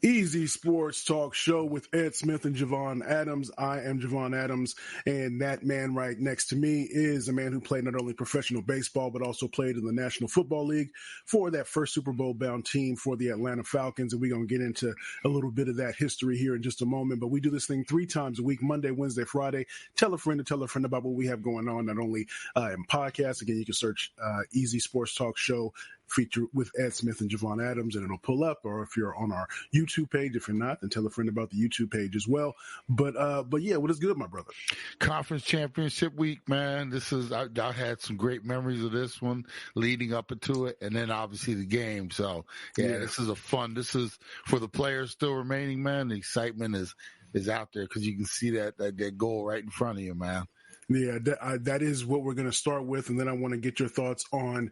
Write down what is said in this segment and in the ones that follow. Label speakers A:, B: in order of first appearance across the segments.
A: Easy Sports Talk Show with Ed Smith and Javon Adams. I am Javon Adams, and that man right next to me is a man who played not only professional baseball, but also played in the National Football League for that first Super Bowl-bound team for the Atlanta Falcons, and we're going to get into a little bit of that history here in just a moment. But we do this thing 3 times a week, Monday, Wednesday, Friday. Tell a friend about what we have going on, not only in podcasts. Again, you can search Easy Sports Talk Show feature with Ed Smith and Javon Adams, and it'll pull up. Or if you're on our YouTube page, if you're not, then tell a friend about the YouTube page as well. But yeah, what is good, my brother?
B: Conference championship week, man. I had some great memories of this one leading up into it, and then obviously the game. So yeah. This is this is for the players still remaining, man. The excitement is out there because you can see that goal right in front of you, man.
A: Yeah, that is what we're going to start with, and then I want to get your thoughts on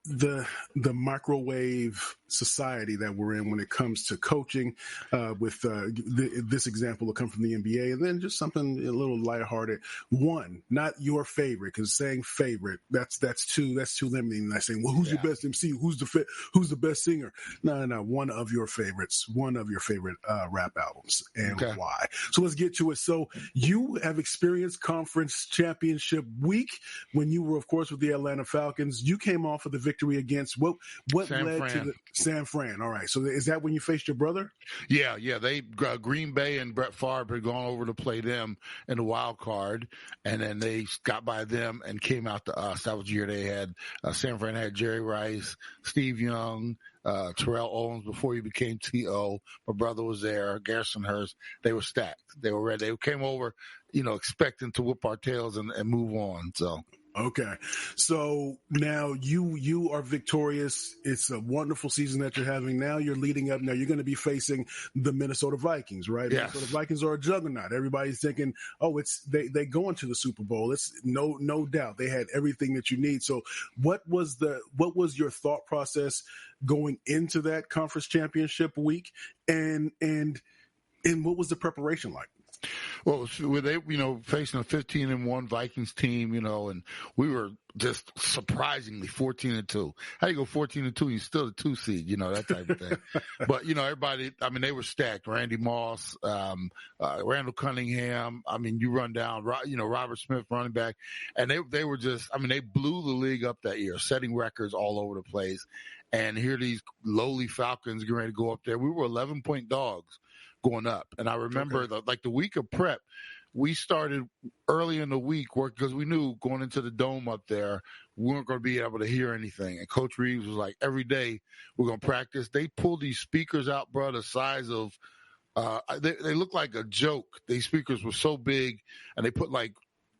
A: the microwave society that we're in when it comes to coaching. With this example will come from the NBA, and then just something a little lighthearted. One, not your favorite, because saying favorite that's too limiting. Like saying, well, who's your best MC? Who's the best singer? No, one of your favorites, one of your favorite rap albums, and why. So let's get to it. So you have experienced conference championship week when you were, of course, with the Atlanta Falcons. You came off of the victory against what led to the San Fran. All right. So is that when you faced your brother?
B: Yeah. They Green Bay and Brett Favre had gone over to play them in the wild card, and then they got by them and came out to us. That was the year they had San Fran had Jerry Rice, Steve Young, Terrell Owens before he became T.O. My brother was there, Garrison Hurst. They were stacked. They were ready. They came over, expecting to whip our tails and move on. So.
A: Okay. So now you are victorious. It's a wonderful season that you're having. Now you're leading up. Now you're going to be facing the Minnesota Vikings, right?
B: Yes.
A: Minnesota Vikings are a juggernaut. Everybody's thinking, they go into the Super Bowl. It's no doubt. They had everything that you need. So what was your thought process going into that conference championship week? And what was the preparation like?
B: Well, they, facing a 15-1 Vikings team, and we were just surprisingly 14-2. How do you go 14-2? You're still the 2 seed, that type of thing. But, everybody, they were stacked. Randy Moss, Randall Cunningham. You run down, Robert Smith, running back. And they were just, they blew the league up that year, setting records all over the place. And here these lowly Falcons getting ready to go up there. We were 11-point dogs going up. And I remember the week of prep, we started early in the week because we knew going into the dome up there, we weren't going to be able to hear anything. And Coach Reeves was like, every day we're going to practice. They pulled these speakers out, bro, the size of, they looked like a joke. These speakers were so big, and they put like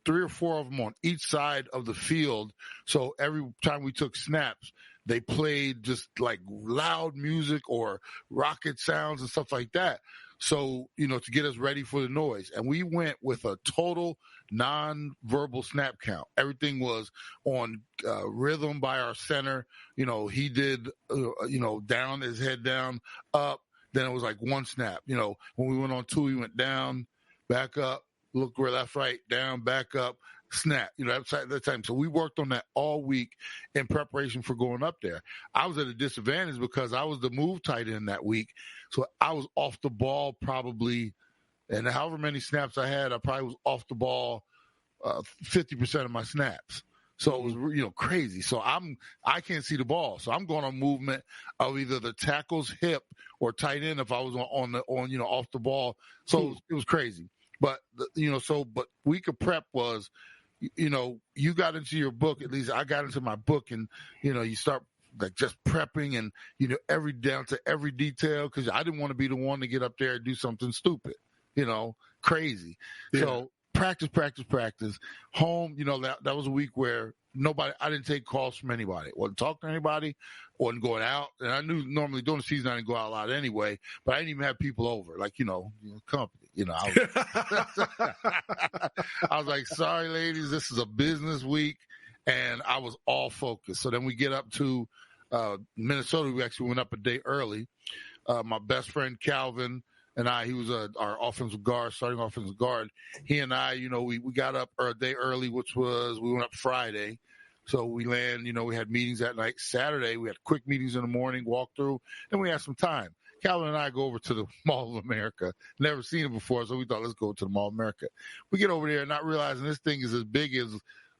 B: 3 or 4 of them on each side of the field. So every time we took snaps, they played just like loud music or rocket sounds and stuff like that. So, to get us ready for the noise. And we went with a total non-verbal snap count. Everything was on rhythm by our center. He did, down, his head down, up. Then it was like 1 snap. When we went on 2, we went down, back up, look where left, right, down, back up, snap, that time. So we worked on that all week in preparation for going up there. I was at a disadvantage because I was the move tight end that week. So I was off the ball probably, and however many snaps I had, I probably was off the ball 50% of my snaps. So it was, crazy. So I can't see the ball. So I'm going on movement of either the tackle's hip or tight end if I was on off the ball. So it was crazy. But, but week of prep was, you got into your book, at least I got into my book, and, you start like just prepping and, down to every detail, because I didn't want to be the one to get up there and do something stupid, crazy. Yeah. So practice. Home, that was a week where I didn't take calls from anybody. Wasn't talking to anybody, wasn't going out. And I knew normally during the season I didn't go out a lot anyway, but I didn't even have people over, like, company. I was like, sorry, ladies, this is a business week. And I was all focused. So then we get up to Minnesota. We actually went up a day early. My best friend, Calvin, and he was our offensive guard, starting offensive guard. He and I, we got up a day early, which was, we went up Friday. So we land, we had meetings that night. Saturday, we had quick meetings in the morning, walk through, then we had some time. Calvin and I go over to the Mall of America. Never seen it before, so we thought, let's go to the Mall of America. We get over there not realizing this thing is as big as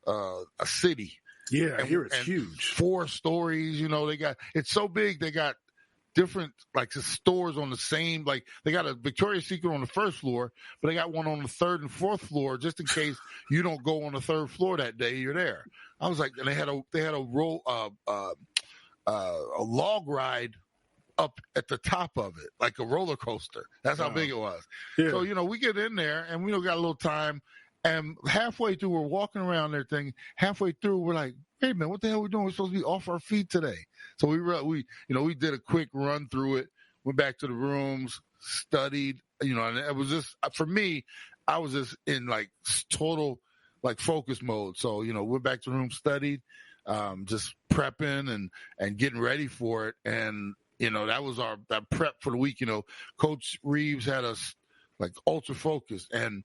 B: a city.
A: Yeah, I hear it's huge.
B: 4 stories, it's so big they got different stores on the same, they got a Victoria's Secret on the first floor, but they got one on the 3rd and 4th floor just in case you don't go on the 3rd floor that day you're there. I was like, and they had a log ride up at the top of it, like a roller coaster. That's how big it was. Yeah. So, we get in there and we got a little time, and halfway through, we're walking around there thing. Halfway through, we're like, wait a minute, what the hell are we doing? We're supposed to be off our feet today. So we did a quick run through it, went back to the rooms, studied, and it was just, for me, I was just in total focus mode. So, went back to the room, studied, just prepping and getting ready for it. And, that was that prep for the week. Coach Reeves had us ultra focused, and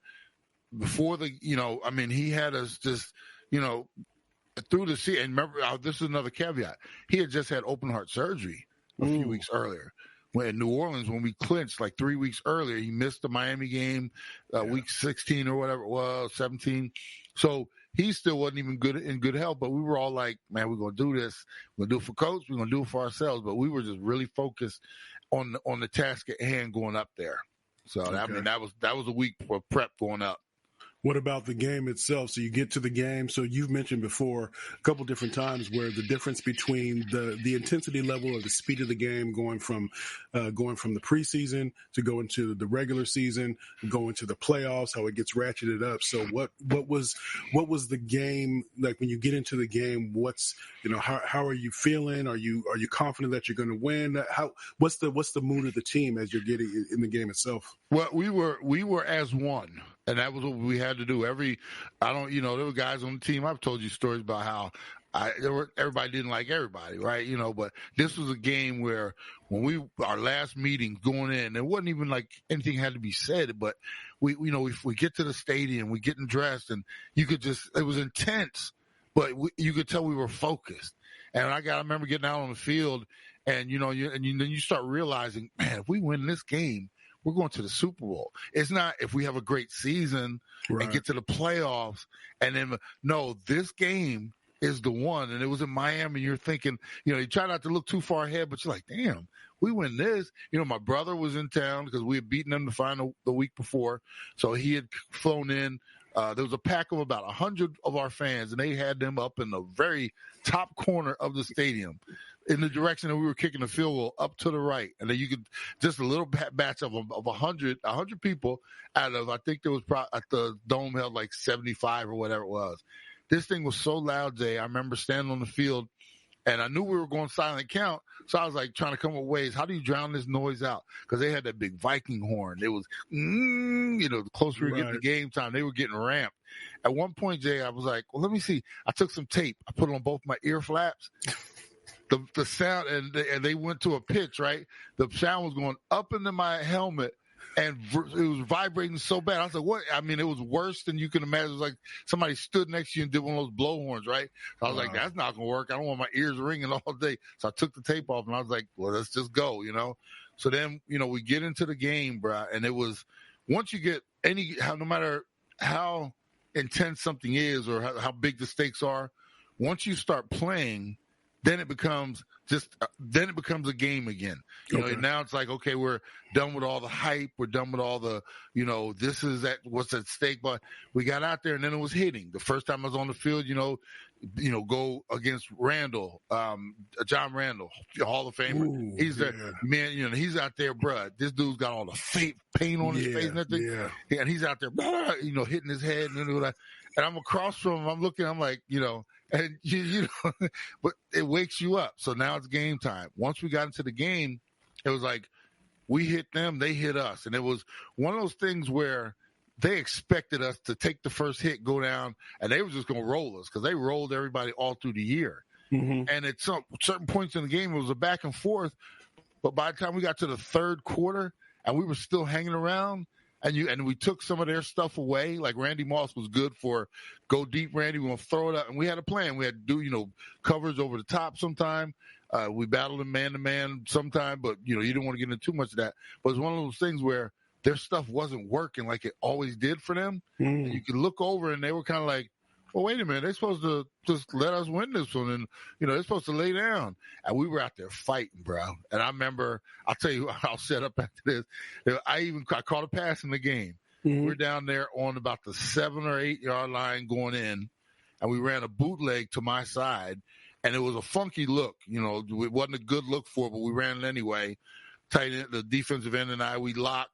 B: before he had us just, through the season. And remember, this is another caveat. He had just had open heart surgery a few weeks earlier. When in New Orleans, when we clinched 3 weeks earlier, he missed the Miami game, week 16 or whatever it was, 17. So he still wasn't even in good health, but we were all like, man, we're going to do this. We're going to do it for coach. We're going to do it for ourselves. But we were just really focused on the task at hand going up there. So, that was a week for prep going up.
A: What about the game itself? So you get to the game. So you've mentioned before a couple different times where the difference between the intensity level or the speed of the game going from the preseason to going to the regular season, going to the playoffs, how it gets ratcheted up. So what was the game like when you get into the game? What's how are you feeling? Are you confident that you're going to win? What's the mood of the team as you're getting in the game itself?
B: Well, we were as one. And that was what we had to do. There were guys on the team. I've told you stories about how everybody didn't like everybody, right? But this was a game where our last meeting going in, it wasn't even like anything had to be said, but if we get to the stadium, we getting dressed, and you could it was intense, but you could tell we were focused. And I remember getting out on the field, and then you start realizing, man, if we win this game, we're going to the Super Bowl. It's not if we have a great season and get to the playoffs. And then, no, this game is the one. And it was in Miami. You're thinking, you try not to look too far ahead, but you're like, damn, we win this. My brother was in town because we had beaten them the final the week before. So he had flown in. There was a pack of about 100 of our fans, and they had them up in the very top corner of the stadium, in the direction that we were kicking the field goal, up to the right. And then you could just a little batch of 100 people out of, I think there was at the dome held 75 or whatever it was. This thing was so loud, Jay. I remember standing on the field, and I knew we were going silent count. So I was trying to come up with ways. How do you drown this noise out? Because they had that big Viking horn. It was, the closer we were getting to game time, they were getting ramped. At one point, Jay, I was like, well, let me see. I took some tape. I put it on both my ear flaps. The sound, and they went to a pitch, right? The sound was going up into my helmet, and it was vibrating so bad. I was like, what? I mean, it was worse than you can imagine. It was like somebody stood next to you and did one of those blowhorns, right? So I was like, that's not going to work. I don't want my ears ringing all day. So I took the tape off, and I was like, well, let's just go, So then, we get into the game, bro, and it was, once you get no matter how intense something is or how big the stakes are, once you start playing, then it becomes a game again. Now it's like, okay, we're done with all the hype. We're done with all the, this is what's at stake. But we got out there, and then it was hitting. The first time I was on the field, go against Randall, John Randall, Hall of Famer.
A: Ooh,
B: he's there, man. He's out there, bruh. This dude's got all the fake paint on his face and everything. Yeah. And he's out there, hitting his head and I'm across from him. I'm looking. I'm like, and but it wakes you up. So now it's game time. Once we got into the game, it was like we hit them, they hit us, and it was one of those things where they expected us to take the first hit, go down, and they were just going to roll us because they rolled everybody all through the year. Mm-hmm. And at certain points in the game, it was a back and forth. But by the time we got to the third quarter and we were still hanging around, and we took some of their stuff away. Like Randy Moss was good for go deep, Randy. We're going to throw it up. And we had a plan. We had to do, coverage over the top sometime. We battled him man-to-man sometime, but, you didn't want to get into too much of that. But it's one of those things where their stuff wasn't working like it always did for them. And you could look over and they were kind of like, well, wait a minute, they're supposed to just let us win this one. And, they're supposed to lay down. And we were out there fighting, bro. And I remember, I'll tell you, I'll set up after this. I caught a pass in the game. We're down there on about the 7 or 8 yard line going in. And we ran a bootleg to my side. And it was a funky look. It wasn't a good look for it, but we ran it anyway. Tight end, the defensive end and I, we locked.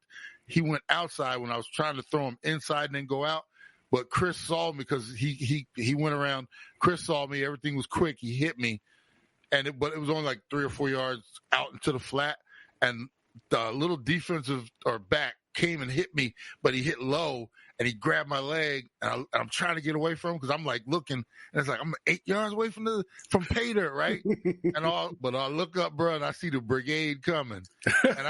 B: He went outside when I was trying to throw him inside and then go out. But Chris saw me because he went around. Chris saw me. Everything was quick. He hit me. But it was only like 3 or 4 yards out into the flat. And the little defensive or back came and hit me, but he hit low and he grabbed my leg. And I'm trying to get away from him because I'm like looking. And it's like I'm 8 yards away from pay dirt, right? But I look up, bro, and I see the brigade coming. And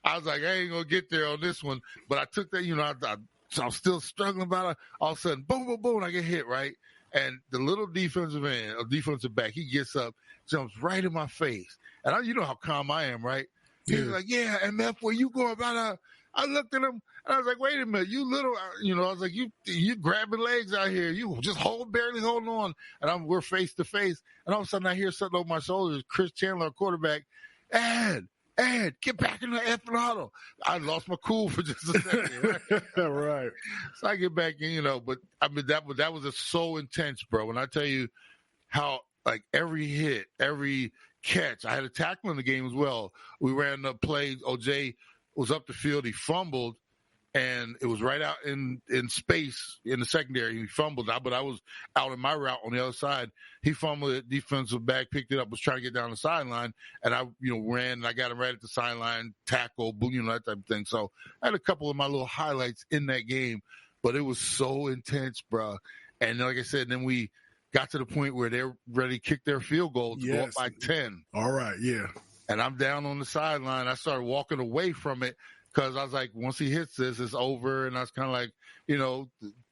B: I was like, I ain't going to get there on this one. But I took that, so I'm still struggling about it. All of a sudden, boom, boom, boom, and I get hit, right? And the little defensive end, or defensive back, he gets up, jumps right in my face. And you know how calm I am, right? He's like, yeah, MF, where you going about? I looked at him, and I was like, wait a minute, you little, I was like, you grabbing legs out here. You just barely holding on. And we're face to face. And all of a sudden I hear something over my shoulders. Chris Chandler, quarterback, Ed, get back in the effing huddle. I lost my cool for just a second, right?
A: Right.
B: So I get back in, but I mean, that was just so intense, bro. When I tell you how, like, every hit, every catch, I had a tackle in the game as well. We ran the play. OJ was up the field. He fumbled, and it was right out in space in the secondary. He fumbled, but I was out in my route on the other side. He fumbled it. Defensive back picked it up, was trying to get down the sideline, and I, ran, and I got him right at the sideline, tackle, that type of thing. So I had a couple of my little highlights in that game, but it was so intense, bro. And like I said, then we got to the point where they're ready to kick their field goal to go up by 10.
A: All right, yeah.
B: And I'm down on the sideline. I started walking away from it because I was like, once he hits this, it's over. And I was kind of like,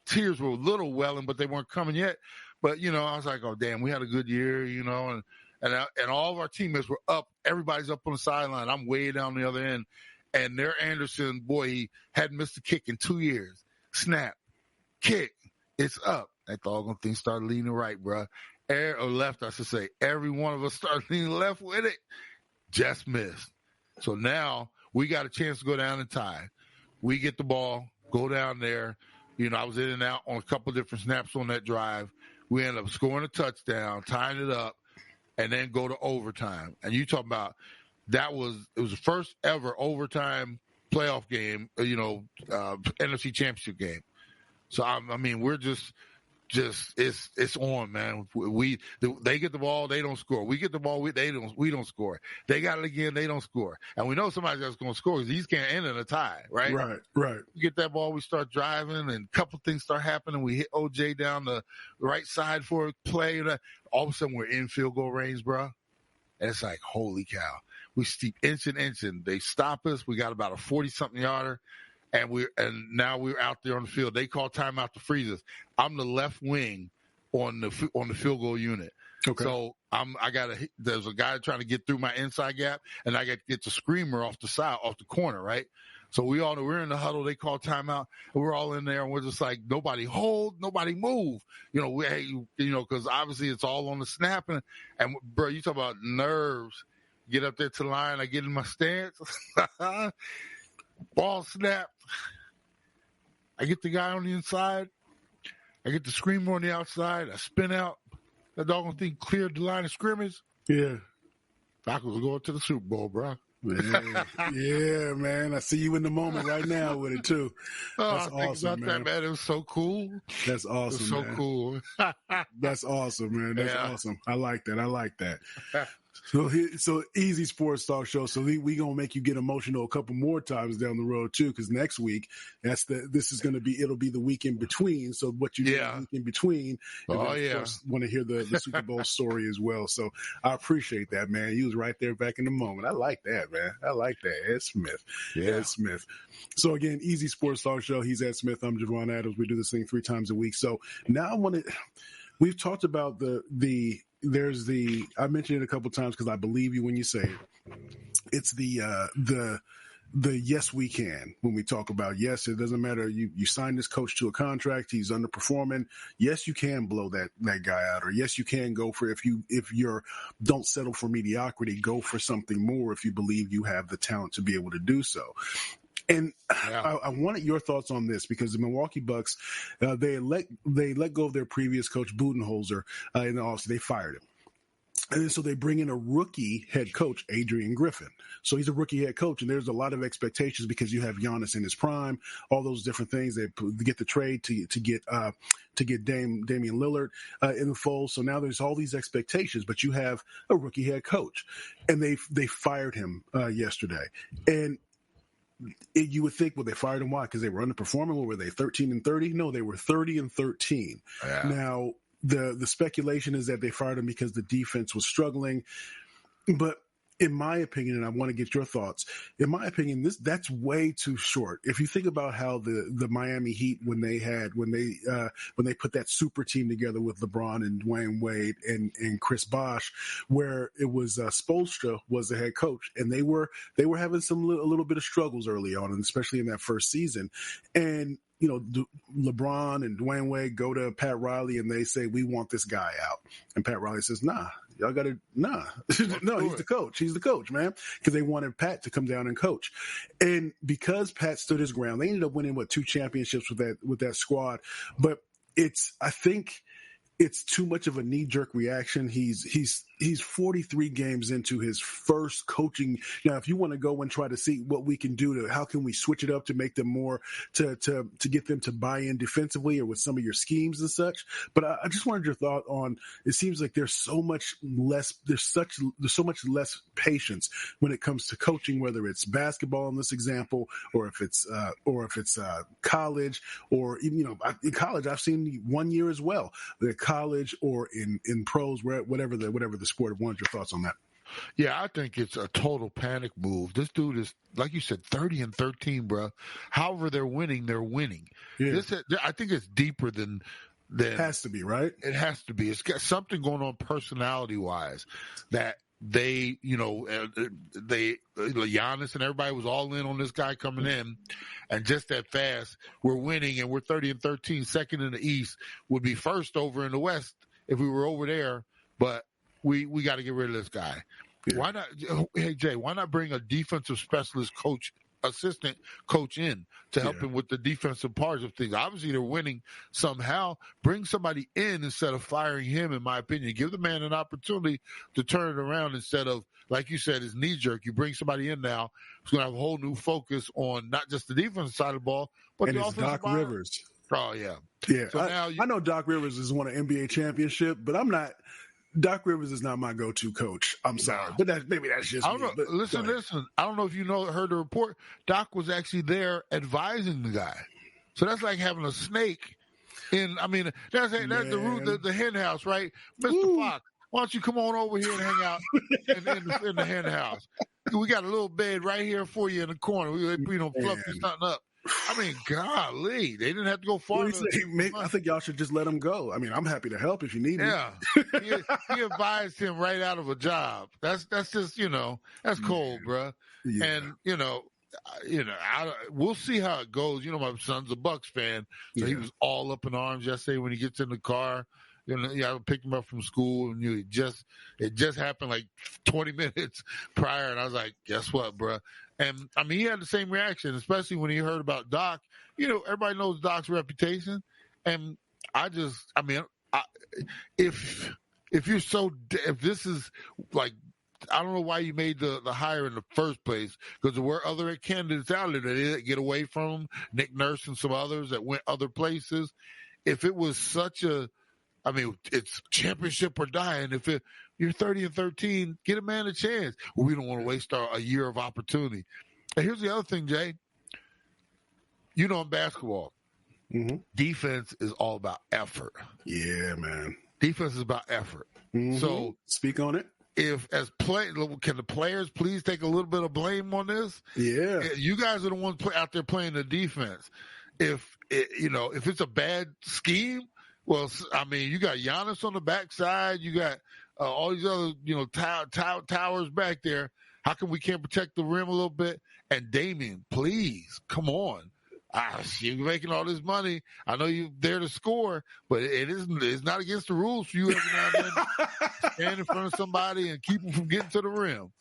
B: tears were a little welling, but they weren't coming yet. But, I was like, oh, damn, we had a good year, and all of our teammates were up. Everybody's up on the sideline. I'm way down the other end. And their Anderson, boy, he hadn't missed a kick in 2 years. Snap, kick, it's up. That doggone thing started leaning right, bro. Or left, I should say. Every one of us started leaning left with it. Just missed. So now we got a chance to go down and tie. We get the ball, go down there. I was in and out on a couple different snaps on that drive. We ended up scoring a touchdown, tying it up, and then go to overtime. And you talk about it was the first ever overtime playoff game, NFC Championship game. So, we're just it's on, man. They get the ball, they don't score. We get the ball, we don't score. They got it again, they don't score. And we know somebody else going to score because these can't end in a tie, right?
A: Right.
B: We get that ball, we start driving, and a couple things start happening. We hit OJ down the right side for a play. And all of a sudden, we're in field goal range, bro. And it's like, holy cow. We steep inch and inch, and they stop us. We got about a 40-something yarder. And now we're out there on the field. They call timeout to freeze us. I'm the left wing on the field goal unit.
A: Okay.
B: So there's a guy trying to get through my inside gap, and I got to get the screamer off the corner, right? So we all know we're in the huddle. They call timeout, and we're all in there, and we're just like, nobody hold, nobody move. Because obviously it's all on the snap. And bro, you talk about nerves. Get up there to the line. I get in my stance. Ball snap. I get the guy on the inside. I get the screamer on the outside. I spin out. That doggone thing cleared the line of scrimmage.
A: Yeah.
B: Falcons are going to the Super Bowl, bro.
A: Yeah, man. I see you in the moment right now with it, too. That's awesome, man.
B: That, man. It was so cool.
A: That's awesome,
B: it was so
A: man.
B: Cool.
A: That's awesome, man. That's awesome. I like that. So easy sports talk show. So we gonna make you get emotional a couple more times down the road too, because next week this is gonna be, it'll be the week in between. So what you do the week in between,
B: oh
A: of course, want to hear the Super Bowl story as well. So I appreciate that, man. You was right there back in the moment. I like that, man. I like that. Ed Smith.
B: Yeah.
A: Ed Smith. So again, easy sports talk show. He's Ed Smith. I'm Javon Adams. We do this thing 3 times a week. So now we've talked about I mentioned it a couple times because I believe you when you say it. It's the yes we can when we talk about, yes, it doesn't matter. You sign this coach to a contract, he's underperforming. Yes, you can blow that guy out, or yes, you can go for, if you're don't settle for mediocrity, go for something more if you believe you have the talent to be able to do so. And I wanted your thoughts on this because the Milwaukee Bucks, they let go of their previous coach Budenholzer in the offseason. They fired him. And so they bring in a rookie head coach, Adrian Griffin. So he's a rookie head coach, and there's a lot of expectations because you have Giannis in his prime, all those different things. They get the trade to get Damian Lillard in the fold. So now there's all these expectations, but you have a rookie head coach, and they fired him yesterday. And you would think, well, they fired him. Why? Because they were underperforming. What were they, 13-30? No, they were 30-13.
B: Yeah.
A: Now, the speculation is that they fired him because the defense was struggling. But in my opinion, and I want to get your thoughts, in my opinion, that's way too short. If you think about how the Miami Heat, when they put that super team together with LeBron and Dwayne Wade and Chris Bosh, where it was Spoelstra was the head coach, and they were having a little bit of struggles early on, and especially in that first season. And LeBron and Dwayne Wade go to Pat Riley and they say, we want this guy out. And Pat Riley says, nah, y'all got to, nah. No, he's the coach. He's the coach, man. Because they wanted Pat to come down and coach. And because Pat stood his ground, they ended up winning, 2 championships with that squad. But I think it's too much of a knee-jerk reaction. He's 43 games into his first coaching. Now, if you want to go and try to see what we can do how can we switch it up to make them more, to get them to buy in defensively or with some of your schemes and such. But I just wanted your thought on, it seems like there's so much less patience when it comes to coaching, whether it's basketball in this example, or if it's college, or even, in college, I've seen 1 year as well, the college or in pros, whatever the sport. I wanted your thoughts on that.
B: Yeah, I think it's a total panic move. This dude is, like you said, 30-13, bro. However they're winning, they're winning. Yeah. I think it's deeper than. It
A: has to be, right?
B: It has to be. It's got something going on personality-wise that Giannis and everybody was all in on this guy coming in, and just that fast, we're winning and we're 30-13, second in the East, would be first over in the West if we were over there, but we got to get rid of this guy. Yeah. Why not? Hey Jay, why not bring a defensive specialist assistant coach in to help him with the defensive parts of things? Obviously, they're winning somehow. Bring somebody in instead of firing him, in my opinion. Give the man an opportunity to turn it around instead of, like you said, his knee-jerk. You bring somebody in now who's going to have a whole new focus on not just the defensive side of the ball, but
A: and
B: the
A: it's
B: offensive
A: Doc Rivers.
B: Oh, yeah.
A: Yeah, so I know Doc Rivers has won an NBA championship, but I'm not – Doc Rivers is not my go-to coach. I'm sorry, but maybe that's just
B: me.
A: But
B: listen. I don't know if you heard the report. Doc was actually there advising the guy, so that's like having a snake in. I mean, that's the hen house, right, Mr. Fox? Why don't you come on over here and hang out in the hen house? We got a little bed right here for you in the corner. We fluff you something up. I mean, golly, they didn't have to go far.
A: I think y'all should just let him go. I mean, I'm happy to help if you need me.
B: Yeah, he advised him right out of a job. That's just that's cold, bro. Yeah. And we'll see how it goes. My son's a Bucks fan, so he was all up in arms yesterday when he gets in the car. I picked him up from school, and it just happened like 20 minutes prior, and I was like, guess what, bro? And I mean, he had the same reaction, especially when he heard about Doc. Everybody knows Doc's reputation, and if this is like, I don't know why you made the hire in the first place, because there were other candidates out there that didn't get away from him, Nick Nurse and some others that went other places. If it was it's championship or dying. If it, you're 30-13. Get a man a chance. Well, we don't want to waste a year of opportunity. And here's the other thing, Jay. You know, in basketball, defense is all about effort.
A: Yeah, man.
B: Defense is about effort. So
A: speak on it.
B: Can the players please take a little bit of blame on this?
A: Yeah,
B: you guys are the ones out there playing the defense. If it's a bad scheme, well, I mean, you got Giannis on the backside, you got all these other towers back there. How come we can't protect the rim a little bit? And Damian, please, come on. You're making all this money. I know you're there to score, but it's not against the rules for you every now and then to stand in front of somebody and keep them from getting to the rim.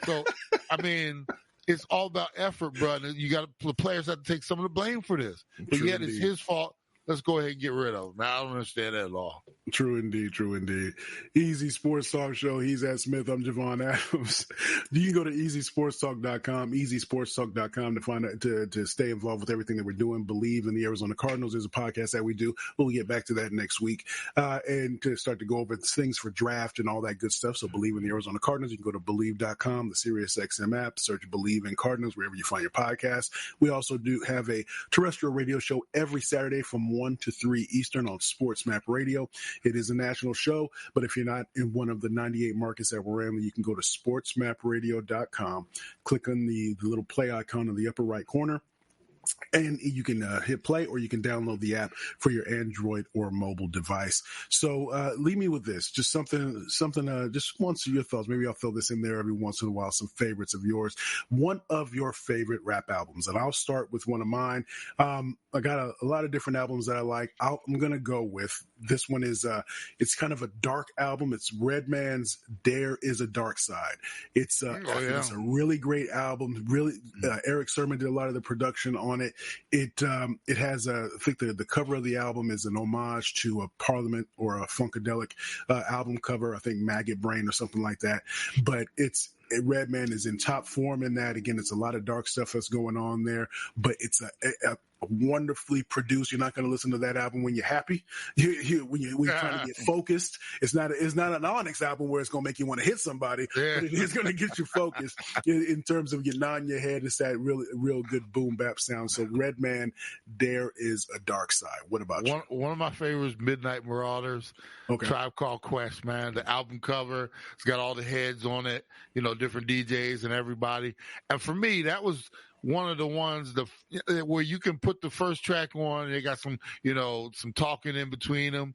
B: So, I mean, it's all about effort, bro. And the players have to take some of the blame for this. But yet it's his fault. Let's go ahead and get rid of him. Now, I don't understand that at all.
A: True indeed. Easy Sports Talk Show. He's Ed Smith. I'm Javon Adams. You can go to easysportstalk.com, easysportstalk.com to find out, to stay involved with everything that we're doing. Believe in the Arizona Cardinals is a podcast that we do. We'll get back to that next week. And to start to go over things for draft and all that good stuff. So Believe in the Arizona Cardinals. You can go to Believe.com, the SiriusXM app, search Believe in Cardinals wherever you find your podcast. We also do have a terrestrial radio show every Saturday from 1 to 3 Eastern on Sports Map Radio. It is a national show, but if you're not in one of the 98 markets that we're in, you can go to sportsmapradio.com, click on the little play icon in the upper right corner, and you can hit play, or you can download the app for your Android or mobile device. So leave me with this, just something. Just once your thoughts. Maybe I'll throw this in there every once in a while. Some favorites of yours. One of your favorite rap albums, and I'll start with one of mine. I got a lot of different albums that I like. I'm gonna go with this one. It's kind of a dark album. It's Redman's "There Is a Dark Side." It's a really great album. Really, Eric Sermon did a lot of the production on it. It has I think the cover of the album is an homage to a Parliament or a Funkadelic album cover. I think Maggot Brain or something like that. But Redman is in top form in that. Again, it's a lot of dark stuff that's going on there, but it's a wonderfully produced. You're not going to listen to that album when you're happy. When you're trying to get focused. It's not an Onyx album where it's going to make you want to hit somebody, but it is going to get you focused in terms of you nodding your head. It's that real good boom bap sound. So Redman, There Is a Dark Side. What about you?
B: One of my favorites, Midnight Marauders. Okay. Tribe Called Quest, man. The album cover, it's got all the heads on it, different DJs and everybody. And for me, that was one of the ones where you can put the first track on. They got some, some talking in between them,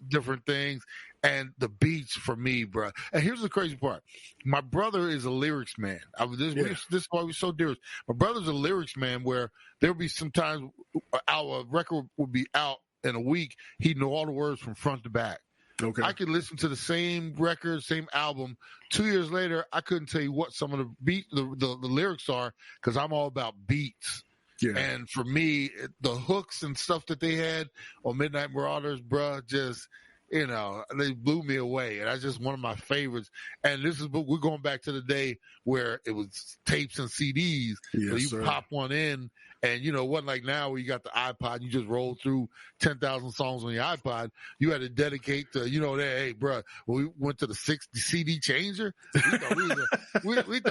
B: different things. And the beats for me, bro. And here's the crazy part. My brother is a lyrics man. This is why we're so dear. My brother's a lyrics man where there'll be sometimes our record will be out in a week. He'd know all the words from front to back. Okay. I could listen to the same record, same album. 2 years later, I couldn't tell you what some of the lyrics are because I'm all about beats. Yeah. And for me, the hooks and stuff that they had on Midnight Marauders, bruh, just, they blew me away. And that's just one of my favorites. And we're going back to the day where it was tapes and CDs. Yes, so you pop one in. And, it wasn't like now where you got the iPod, you just roll through 10,000 songs on your iPod. You had to dedicate to, hey, bro, when we went to the 60 CD changer, we thought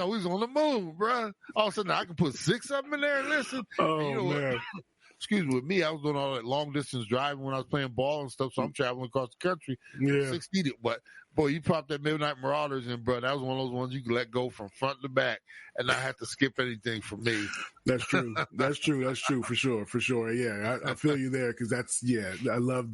B: we was on the move, bro. All of a sudden, I can put 6 of them in there and listen.
A: Oh, and man.
B: Excuse me, with me, I was doing all that long distance driving when I was playing ball and stuff, so I'm traveling across the country. Yeah. 60. But, boy, you popped that Midnight Marauders in, bro. That was one of those ones you could let go from front to back and not have to skip anything for me.
A: That's true. That's true for sure. Yeah, I feel you there because I love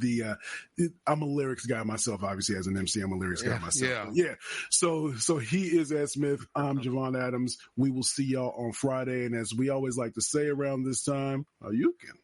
A: I'm a lyrics guy myself, obviously, as an MC. I'm a lyrics guy myself. Yeah. So he is Ed Smith. I'm Javon Adams. We will see y'all on Friday. And as we always like to say around this time, you can